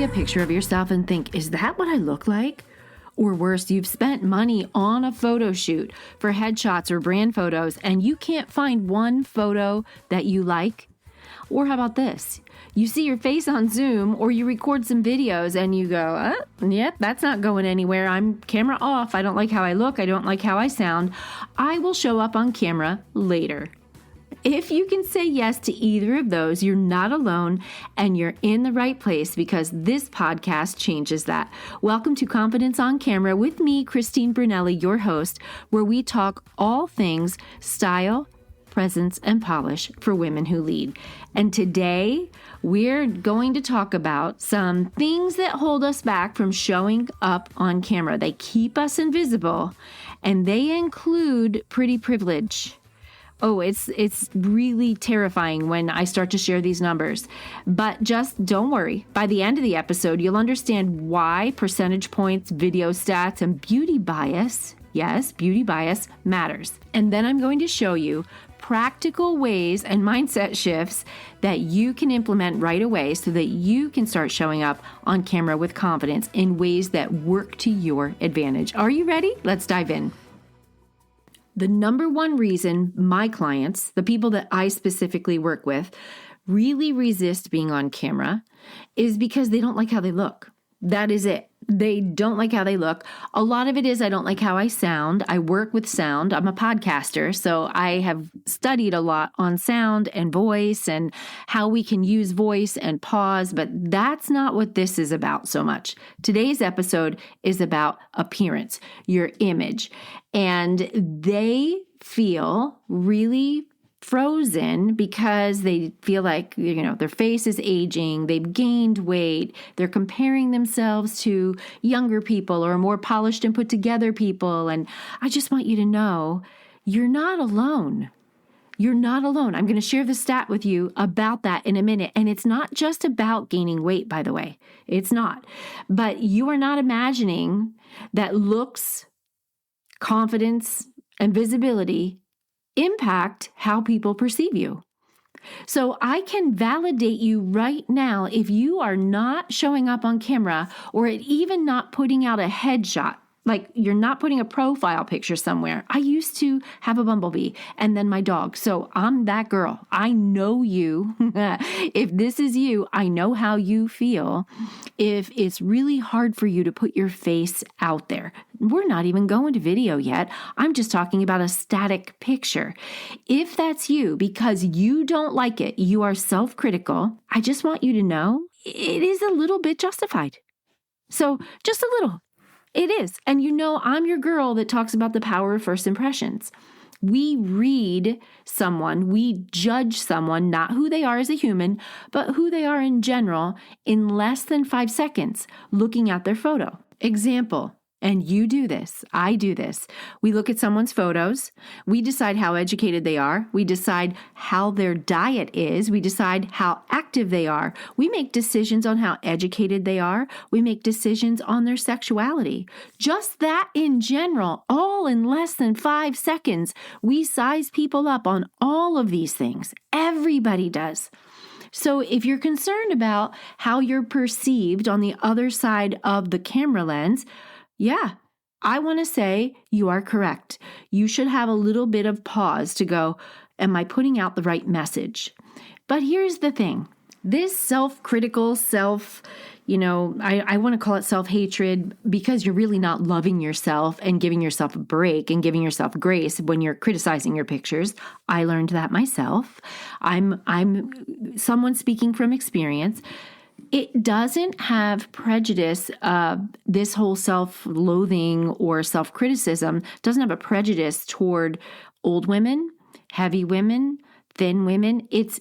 see a picture of yourself and think, is that what I look like? Or worse, you've spent money on a photo shoot for headshots or brand photos and you can't find one photo that you like? Or how about this? You see your face on Zoom or you record some videos and you go, yep, that's not going anywhere. I'm camera off. I don't like how I look. I don't like how I sound. I will show up on camera later. If you can say yes to either of those, you're not alone and you're in the right place because this podcast changes that. Welcome to Confidence on Camera with me, Christine Brunelli, your host, where we talk all things style, presence, and polish for women who lead. And today we're going to talk about some things that hold us back from showing up on camera. They keep us invisible and they include pretty privilege. Oh, it's really terrifying when I start to share these numbers. But just don't worry. By the end of the episode, you'll understand why percentage points, video stats, and beauty bias, yes, beauty bias matters. And then I'm going to show you practical ways and mindset shifts that you can implement right away so that you can start showing up on camera with confidence in ways that work to your advantage. Are you ready? Let's dive in. The number one reason my clients, the people that I specifically work with, really resist being on camera is because they don't like how they look. That is it. They don't like how they look. A lot of it is I don't like how I sound. I work with sound. I'm a podcaster, so I have studied a lot on sound and voice and how we can use voice and pause, but that's not what this is about so much. Today's episode is about appearance, your image, and they feel really frozen because they feel like, their face is aging, they've gained weight, they're comparing themselves to younger people or more polished and put together people. And I just want you to know, you're not alone. You're not alone. I'm going to share the stat with you about that in a minute. And it's not just about gaining weight, by the way. It's not. But you are not imagining that looks, confidence, and visibility impact how people perceive you. So I can validate you right now if you are not showing up on camera or even not putting out a headshot. Like you're not putting a profile picture somewhere. I used to have a bumblebee and then my dog. So I'm that girl. I know you. If this is you, I know how you feel if it's really hard for you to put your face out there. We're not even going to video yet. I'm just talking about a static picture. If that's you, because you don't like it, you are self-critical, I just want you to know it is a little bit justified. So just a little. It is. And I'm your girl that talks about the power of first impressions. We read someone, we judge someone, not who they are as a human, but who they are in general in less than 5 seconds, looking at their photo. Example, and you do this, I do this. We look at someone's photos, we decide how educated they are, we decide how their diet is, we decide how active they are, we make decisions on how educated they are, we make decisions on their sexuality. Just that in general, all in less than 5 seconds, we size people up on all of these things. Everybody does. So if you're concerned about how you're perceived on the other side of the camera lens, yeah, I want to say you are correct. You should have a little bit of pause to go, am I putting out the right message? But here's the thing. This self-critical, I want to call it self-hatred because you're really not loving yourself and giving yourself a break and giving yourself grace when you're criticizing your pictures. I learned that myself. I'm someone speaking from experience. It doesn't have prejudice, this whole self-loathing or self-criticism doesn't have a prejudice toward old women, heavy women, thin women. It's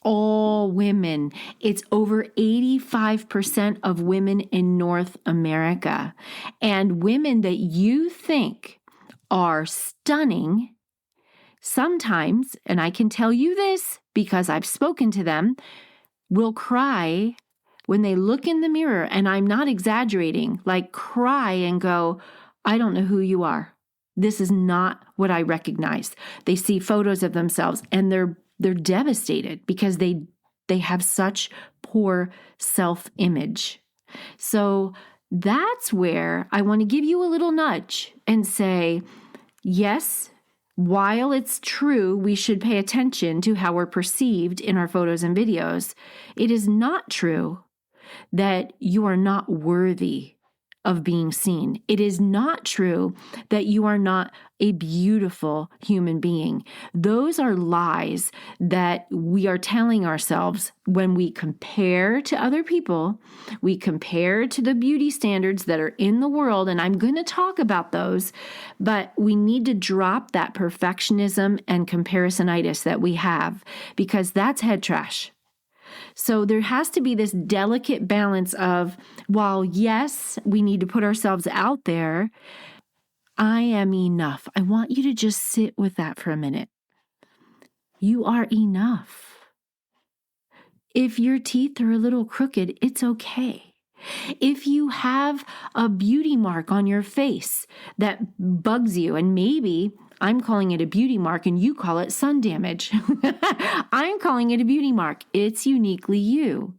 all women. It's over 85% of women in North America. And women that you think are stunning, sometimes, and I can tell you this because I've spoken to them, will cry when they look in the mirror, and I'm not exaggerating, like cry and go, I don't know who you are. This is not what I recognize. They see photos of themselves and they're devastated because they have such poor self-image. So that's where I want to give you a little nudge and say, yes, while it's true we should pay attention to how we're perceived in our photos and videos, it is not true that you are not worthy of being seen. It is not true that you are not a beautiful human being. Those are lies that we are telling ourselves when we compare to other people, we compare to the beauty standards that are in the world, and I'm going to talk about those, but we need to drop that perfectionism and comparisonitis that we have, because that's head trash. So there has to be this delicate balance of, while yes, we need to put ourselves out there, I am enough. I want you to just sit with that for a minute. You are enough. If your teeth are a little crooked, it's okay. If you have a beauty mark on your face that bugs you, and maybe I'm calling it a beauty mark and you call it sun damage. I'm calling it a beauty mark. It's uniquely you,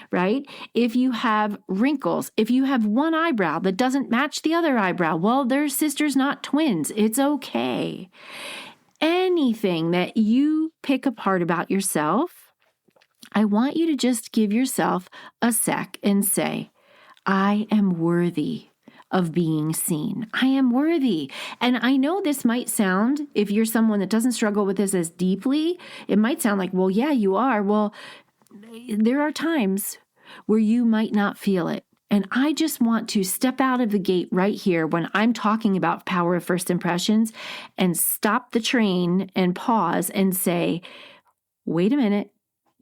right? If you have wrinkles, if you have one eyebrow that doesn't match the other eyebrow, well, they're sisters, not twins. It's okay. Anything that you pick apart about yourself, I want you to just give yourself a sec and say, I am worthy of being seen. I am worthy. And I know this might sound, if you're someone that doesn't struggle with this as deeply, it might sound like, well, yeah, you are. Well, there are times where you might not feel it. And I just want to step out of the gate right here when I'm talking about power of first impressions and stop the train and pause and say, wait a minute.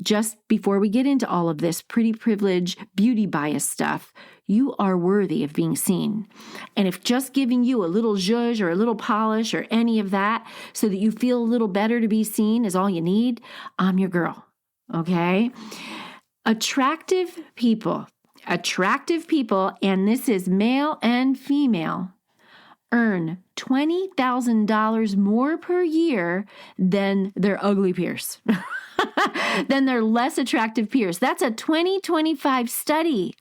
Just before we get into all of this pretty privilege, beauty bias stuff, you are worthy of being seen. And if just giving you a little zhuzh or a little polish or any of that so that you feel a little better to be seen is all you need, I'm your girl, okay? Attractive people, and this is male and female, earn $20,000 more per year than their ugly peers. Than their less attractive peers. That's a 2025 study.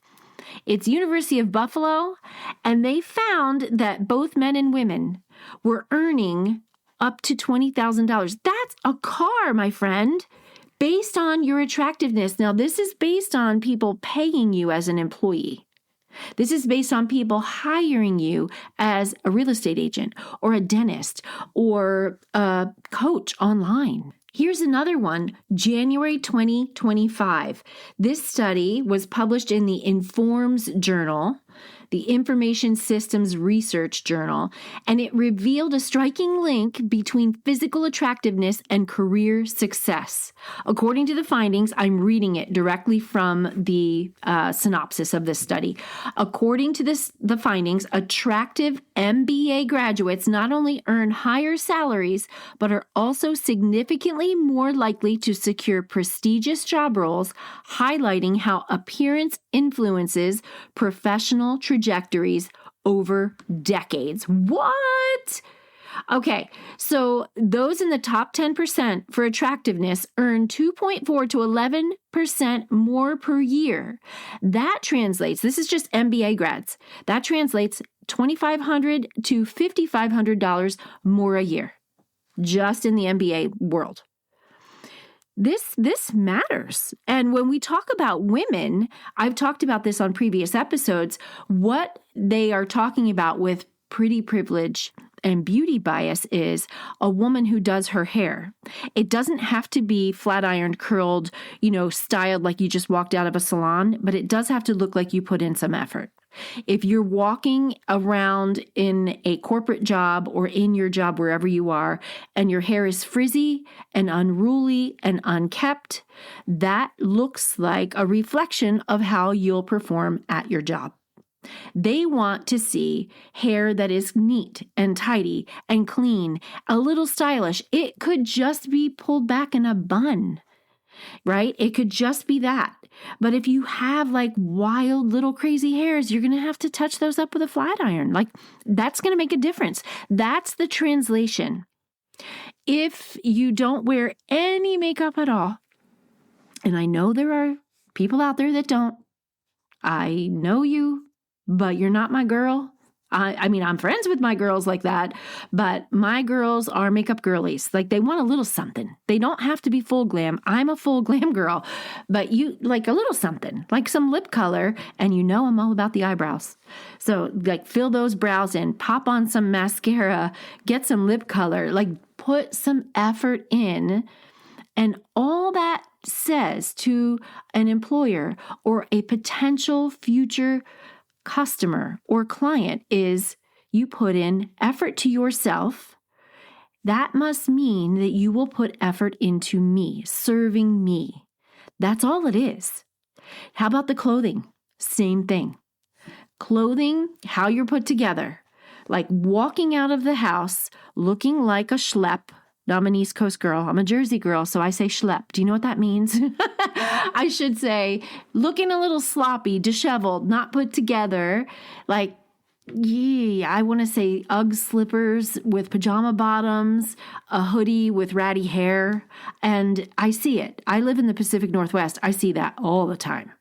It's University of Buffalo, and they found that both men and women were earning up to $20,000. That's a car, my friend, based on your attractiveness. Now, this is based on people paying you as an employee. This is based on people hiring you as a real estate agent or a dentist or a coach online. Here's another one, January 2025. This study was published in the Informs Journal, the Information Systems Research Journal, and it revealed a striking link between physical attractiveness and career success. According to the findings, I'm reading it directly from the synopsis of this study. According to the findings, attractive MBA graduates not only earn higher salaries, but are also significantly more likely to secure prestigious job roles, highlighting how appearance influences professional trajectories over decades. What? Okay, so those in the top 10% for attractiveness earn 2.4 to 11% more per year. That translates, this is just MBA grads, that translates $2,500 to $5,500 more a year, just in the MBA world. This matters. And when we talk about women, I've talked about this on previous episodes, what they are talking about with pretty privilege and beauty bias is a woman who does her hair. It doesn't have to be flat ironed, curled, styled like you just walked out of a salon, but it does have to look like you put in some effort. If you're walking around in a corporate job or in your job wherever you are, and your hair is frizzy and unruly and unkept, that looks like a reflection of how you'll perform at your job. They want to see hair that is neat and tidy and clean, a little stylish. It could just be pulled back in a bun, right? It could just be that. But if you have like wild little crazy hairs, you're going to have to touch those up with a flat iron. Like that's going to make a difference. That's the translation. If you don't wear any makeup at all, and I know there are people out there that don't, I know you, but you're not my girl. I mean, I'm friends with my girls like that, but my girls are makeup girlies. Like they want a little something. They don't have to be full glam. I'm a full glam girl, but you like a little something, like some lip color, and I'm all about the eyebrows. So like fill those brows in, pop on some mascara, get some lip color, like put some effort in. And all that says to an employer or a potential future customer or client is you put in effort to yourself. That must mean that you will put effort into me, serving me. That's all it is. How about the clothing? Same thing. Clothing, how you're put together, like walking out of the house looking like a schlep. Now, I'm an East Coast girl. I'm a Jersey girl, so I say schlep. Do you know what that means? I should say looking a little sloppy, disheveled, not put together. Like, I want to say Ugg slippers with pajama bottoms, a hoodie with ratty hair. And I see it. I live in the Pacific Northwest. I see that all the time.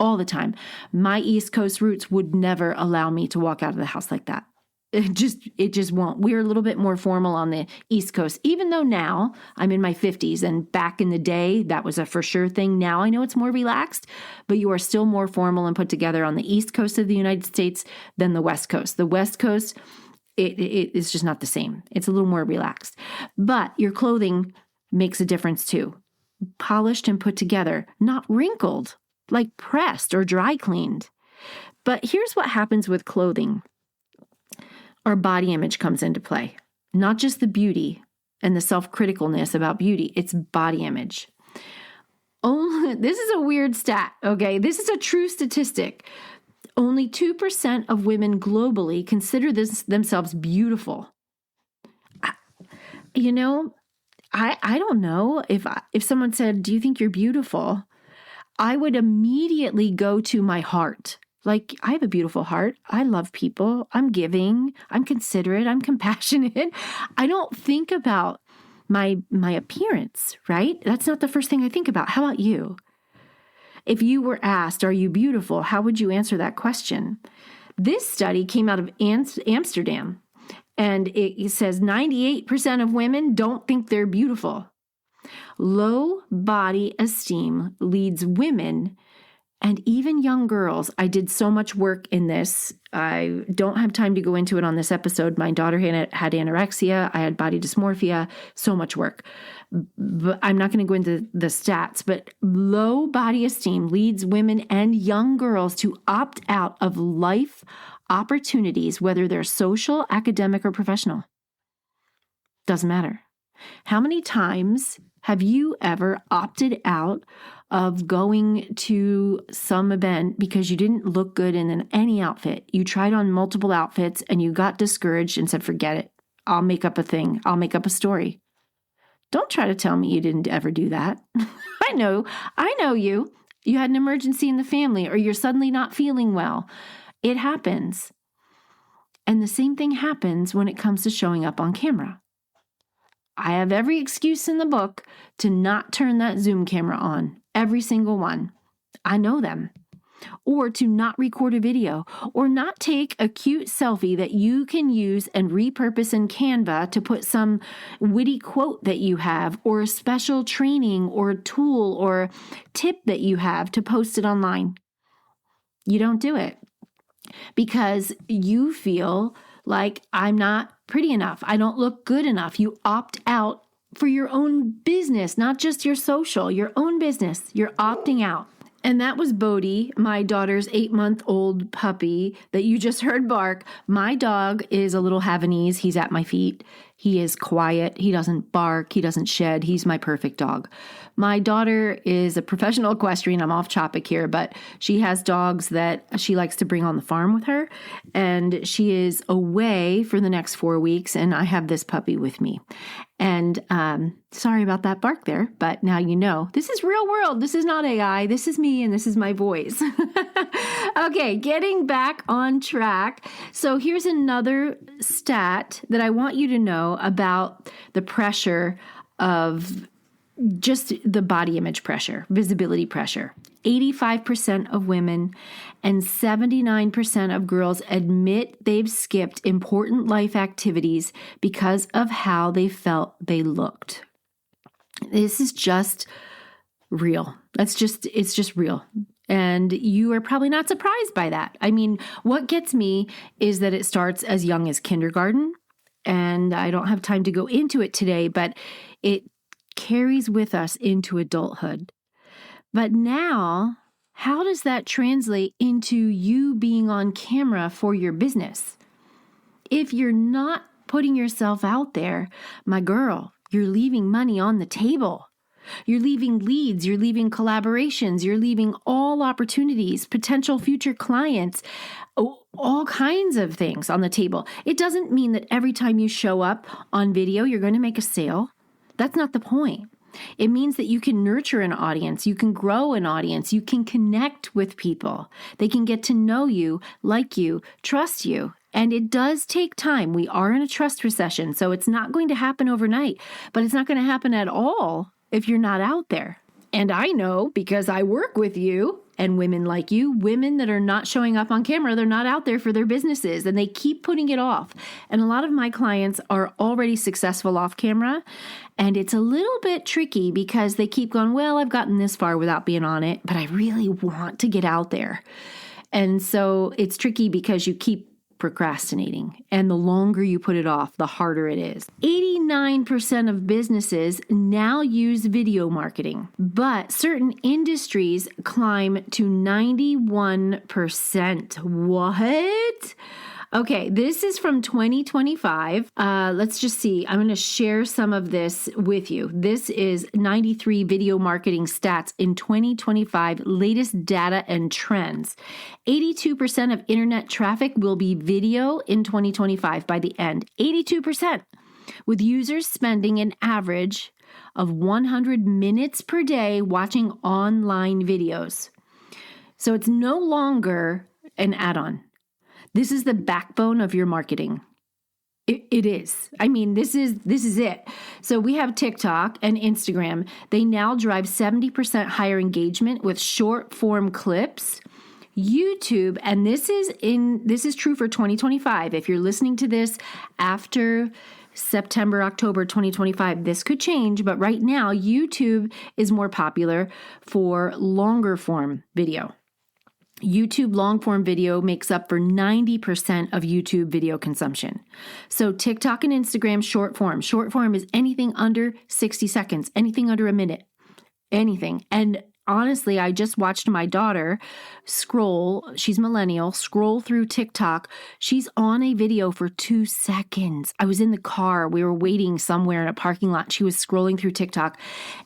All the time. My East Coast roots would never allow me to walk out of the house like that. It just won't. We're a little bit more formal on the East Coast, even though now I'm in my 50s and back in the day, that was a for sure thing. Now I know it's more relaxed, but you are still more formal and put together on the East Coast of the United States than the West Coast. The West Coast, it is just not the same. It's a little more relaxed, but your clothing makes a difference too. Polished and put together, not wrinkled, like pressed or dry cleaned. But here's what happens with clothing. Our body image comes into play, not just the beauty and the self-criticalness about beauty, it's body image. This is a weird stat, okay? This is a true statistic. Only 2% of women globally consider themselves beautiful. I don't know if someone said, "Do you think you're beautiful?" I would immediately go to my heart. Like, I have a beautiful heart. I love people. I'm giving. I'm considerate. I'm compassionate. I don't think about my appearance, right? That's not the first thing I think about. How about you? If you were asked, "Are you beautiful?" how would you answer that question? This study came out of Amsterdam, and it says 98% of women don't think they're beautiful. Low body esteem leads women and even young girls. I did so much work in this. I don't have time to go into it on this episode. My daughter had anorexia. I had body dysmorphia, so much work. But I'm not going to go into the stats, but low body esteem leads women and young girls to opt out of life opportunities, whether they're social, academic, or professional. Doesn't matter. How many times have you ever opted out of going to some event because you didn't look good in any outfit? You tried on multiple outfits and you got discouraged and said, "Forget it. I'll make up a thing. I'll make up a story." Don't try to tell me you didn't ever do that. I know you. You had an emergency in the family, or you're suddenly not feeling well. It happens. And the same thing happens when it comes to showing up on camera. I have every excuse in the book to not turn that Zoom camera on. Every single one. I know them. Or to not record a video, or not take a cute selfie that you can use and repurpose in Canva to put some witty quote that you have, or a special training or tool or tip that you have to post it online. You don't do it because you feel like, "I'm not pretty enough. I don't look good enough." You opt out for your own business, not just your social, your own business. You're opting out. And that was Bodhi, my daughter's 8-month-old puppy that you just heard bark. My dog is a little Havanese. He's at my feet. He is quiet. He doesn't bark. He doesn't shed. He's my perfect dog. My daughter is a professional equestrian. I'm off topic here, but she has dogs that she likes to bring on the farm with her. And she is away for the next 4 weeks, and I have this puppy with me. And sorry about that bark there, but now you know. This is real world. This is not AI. This is me, and this is my voice. Okay, getting back on track. So here's another stat that I want you to know about the pressure of just the body image pressure, visibility pressure. 85% of women and 79% of girls admit they've skipped important life activities because of how they felt they looked. This is just real. It's just real. And you are probably not surprised by that. I mean, what gets me is that it starts as young as kindergarten. And I don't have time to go into it today, but it carries with us into adulthood. But now, how does that translate into you being on camera for your business? If you're not putting yourself out there, my girl, you're leaving money on the table. You're leaving leads, you're leaving collaborations, you're leaving all opportunities, potential future clients, all kinds of things on the table. It doesn't mean that every time you show up on video, you're going to make a sale. That's not the point. It means that you can nurture an audience, you can grow an audience, you can connect with people. They can get to know you, like you, trust you. And it does take time. We are in a trust recession, so it's not going to happen overnight, but it's not going to happen at all if you're not out there. And I know because I work with you and women like you, women that are not showing up on camera, they're not out there for their businesses and they keep putting it off. And a lot of my clients are already successful off camera. And it's a little bit tricky because they keep going, well, I've gotten this far without being on it, but I really want to get out there. And so it's tricky because you keep procrastinating. And the longer you put it off, the harder it is. 89% of businesses now use video marketing, but certain industries climb to 91%. What? Okay, this is from 2025. Let's just see. I'm going to share some of this with you. This is 93 video marketing stats in 2025, latest data and trends. 82% of internet traffic will be video in 2025 by the end. 82%, with users spending an average of 100 minutes per day watching online videos. So it's no longer an add-on. This is the backbone of your marketing. It is. I mean, this is it. So we have TikTok and Instagram. They now drive 70% higher engagement with short form clips. YouTube, and this is true for 2025. If you're listening to this after September, October 2025, this could change, but right now YouTube is more popular for longer form video. YouTube long form video makes up for 90% of YouTube video consumption. So TikTok and Instagram short form. Short form is anything under 60 seconds, anything under a minute, anything. And honestly, I just watched my daughter scroll, she's millennial, scroll through TikTok. She's on a video for 2 seconds. I was in the car. We were waiting somewhere in a parking lot. She was scrolling through TikTok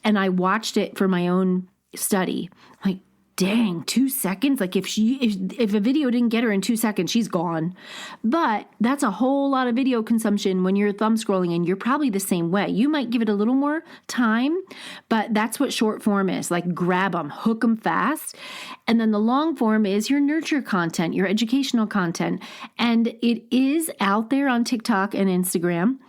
and I watched it for my own study. Like, dang, 2 seconds? Like if a video didn't get her in 2 seconds, she's gone. But that's a whole lot of video consumption when you're thumb scrolling, and you're probably the same way. You might give it a little more time, but that's what short form is. Like grab them, hook them fast. And then the long form is your nurture content, your educational content. And it is out there on TikTok and Instagram.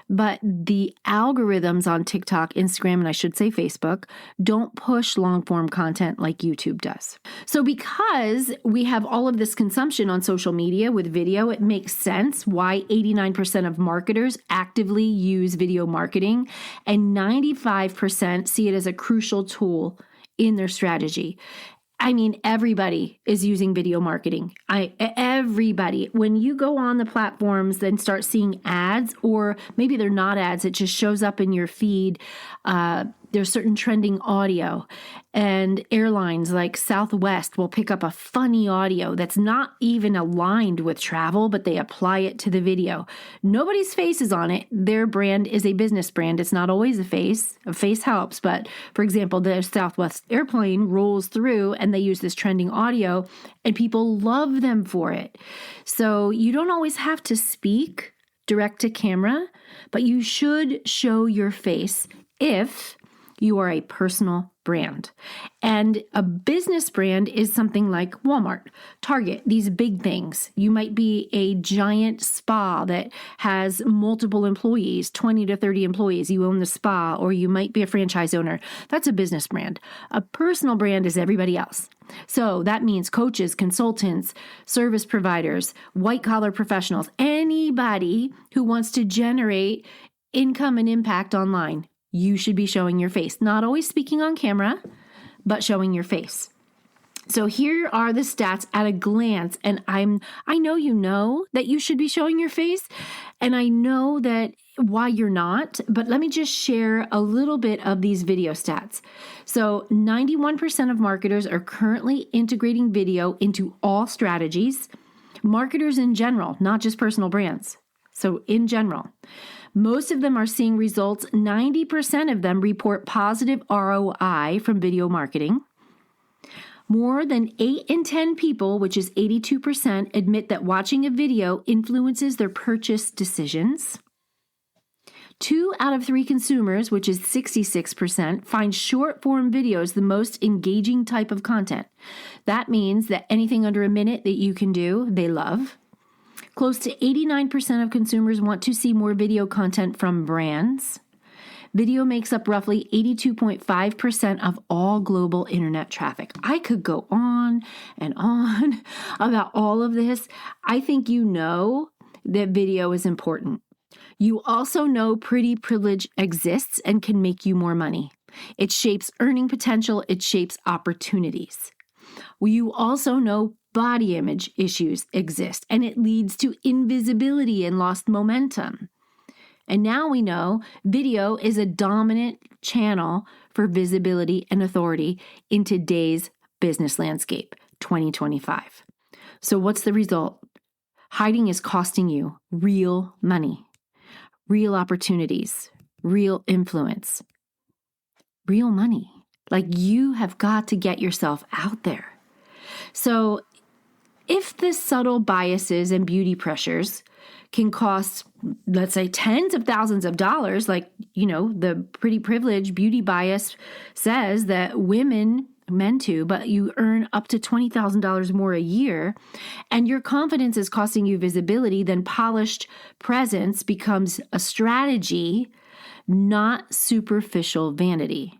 But the algorithms on TikTok, Instagram, and I should say Facebook, don't push long-form content like YouTube does. So because we have all of this consumption on social media with video, it makes sense why 89% of marketers actively use video marketing and 95% see it as a crucial tool in their strategy. I mean, everybody is using video marketing. Everybody. When you go on the platforms and start seeing ads, or maybe they're not ads, it just shows up in your feed. There's certain trending audio, and airlines like Southwest will pick up a funny audio that's not even aligned with travel, but they apply it to the video. Nobody's face is on it. Their brand is a business brand. It's not always a face. A face helps, but for example, the Southwest airplane rolls through and they use this trending audio and people love them for it. So you don't always have to speak direct to camera, but you should show your face if You are a personal brand. And a business brand is something like Walmart, Target, these big things. You might be a giant spa that has multiple employees, 20 to 30 employees. You own the spa, or you might be a franchise owner. That's a business brand. A personal brand is everybody else. So that means coaches, consultants, service providers, white-collar professionals, anybody who wants to generate income and impact online. You should be showing your face, not always speaking on camera, but showing your face. So here are the stats at a glance, and I know you know that you should be showing your face, and I know that why you're not, but let me just share a little bit of these video stats. So 91% of marketers are currently integrating video into all strategies. Marketers in general, not just personal brands. So in general. Most of them are seeing results. 90% of them report positive ROI from video marketing. More than 8 in 10 people, which is 82%, admit that watching a video influences their purchase decisions. 2 out of 3 consumers, which is 66%, find short-form videos the most engaging type of content. That means that anything under a minute that you can do, they love. Close to 89% of consumers want to see more video content from brands. Video makes up roughly 82.5% of all global internet traffic. I could go on and on about all of this. I think you know that video is important. You also know pretty privilege exists and can make you more money. It shapes earning potential. It shapes opportunities. You also know body image issues exist, and it leads to invisibility and lost momentum. And now we know video is a dominant channel for visibility and authority in today's business landscape, 2025. So what's the result? Hiding is costing you real money, real opportunities, real influence, real money. Like, you have got to get yourself out there. So if the subtle biases and beauty pressures can cost, let's say, tens of thousands of dollars, like, the pretty privilege beauty bias says that men too, but you earn up to $20,000 more a year, and your confidence is costing you visibility, then polished presence becomes a strategy, not superficial vanity.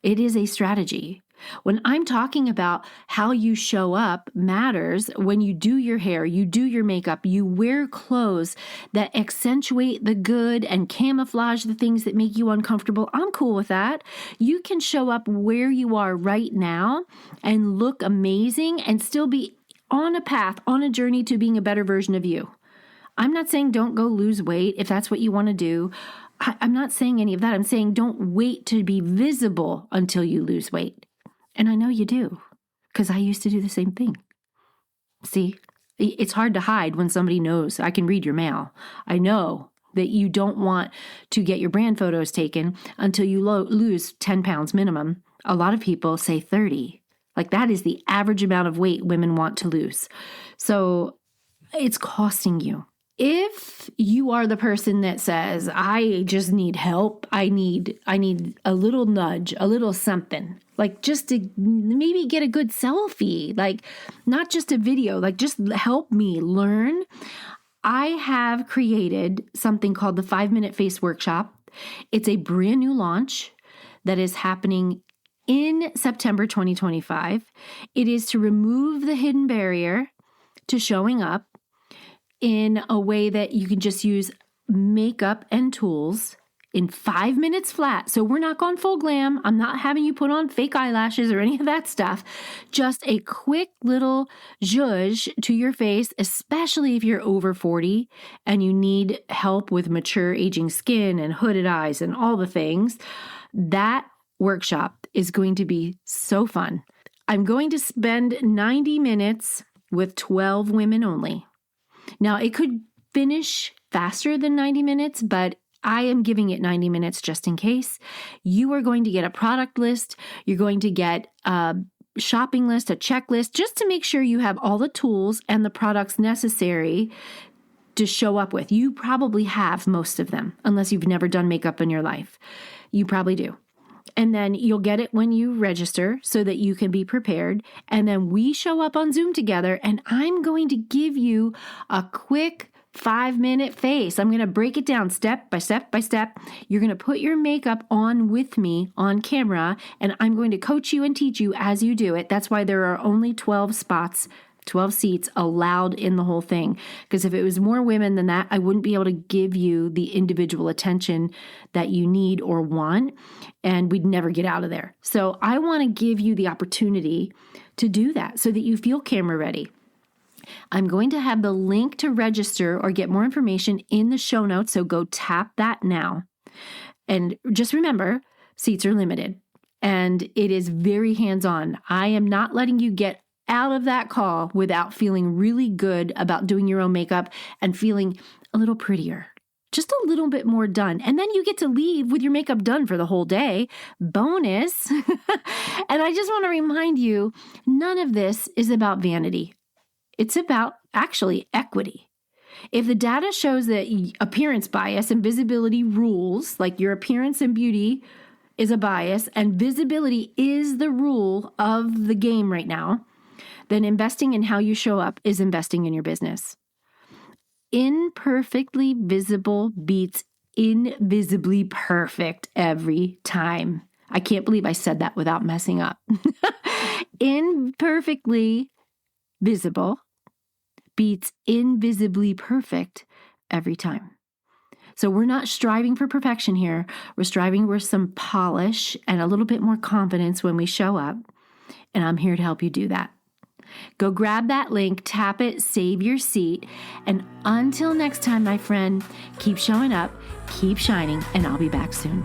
It is a strategy. When I'm talking about how you show up matters, when you do your hair, you do your makeup, you wear clothes that accentuate the good and camouflage the things that make you uncomfortable, I'm cool with that. You can show up where you are right now and look amazing and still be on a path, on a journey to being a better version of you. I'm not saying don't go lose weight if that's what you want to do. I'm not saying any of that. I'm saying don't wait to be visible until you lose weight. And I know you do, because I used to do the same thing. See, it's hard to hide when somebody knows. I can read your mail. I know that you don't want to get your brand photos taken until you lose 10 pounds minimum. A lot of people say 30. Like, that is the average amount of weight women want to lose. So it's costing you. If you are the person that says, I just need help, I need a little nudge, a little something, like just to maybe get a good selfie, like not just a video, like just help me learn. I have created something called the 5-Minute Face Workshop. It's a brand new launch that is happening in September 2025. It is to remove the hidden barrier to showing up in a way that you can just use makeup and tools in 5 minutes flat. So we're not going full glam. I'm not having you put on fake eyelashes or any of that stuff. Just a quick little zhuzh to your face, especially if you're over 40 and you need help with mature aging skin and hooded eyes and all the things. That workshop is going to be so fun. I'm going to spend 90 minutes with 12 women only. Now, it could finish faster than 90 minutes, but I am giving it 90 minutes just in case. You are going to get a product list. You're going to get a shopping list, a checklist, just to make sure you have all the tools and the products necessary to show up with. You probably have most of them, unless you've never done makeup in your life. You probably do. And then you'll get it when you register so that you can be prepared. And then we show up on Zoom together, and I'm going to give you a quick 5-minute face. I'm going to break it down step by step by step. You're going to put your makeup on with me on camera, and I'm going to coach you and teach you as you do it. That's why there are only 12 spots, 12 seats allowed in the whole thing. Because if it was more women than that, I wouldn't be able to give you the individual attention that you need or want, and we'd never get out of there. So I want to give you the opportunity to do that so that you feel camera ready. I'm going to have the link to register or get more information in the show notes, so go tap that now. And just remember, seats are limited, and it is very hands-on. I am not letting you get out of that call without feeling really good about doing your own makeup and feeling a little prettier, just a little bit more done. And then you get to leave with your makeup done for the whole day. Bonus. And I just want to remind you, none of this is about vanity. It's about actually equity. If the data shows that appearance bias and visibility rules, like your appearance and beauty is a bias and visibility is the rule of the game right now, then investing in how you show up is investing in your business. Imperfectly visible beats invisibly perfect every time. I can't believe I said that without messing up. Imperfectly visible beats invisibly perfect every time. So we're not striving for perfection here. We're striving for some polish and a little bit more confidence when we show up. And I'm here to help you do that. Go grab that link, tap it, save your seat. And until next time, my friend, keep showing up, keep shining, and I'll be back soon.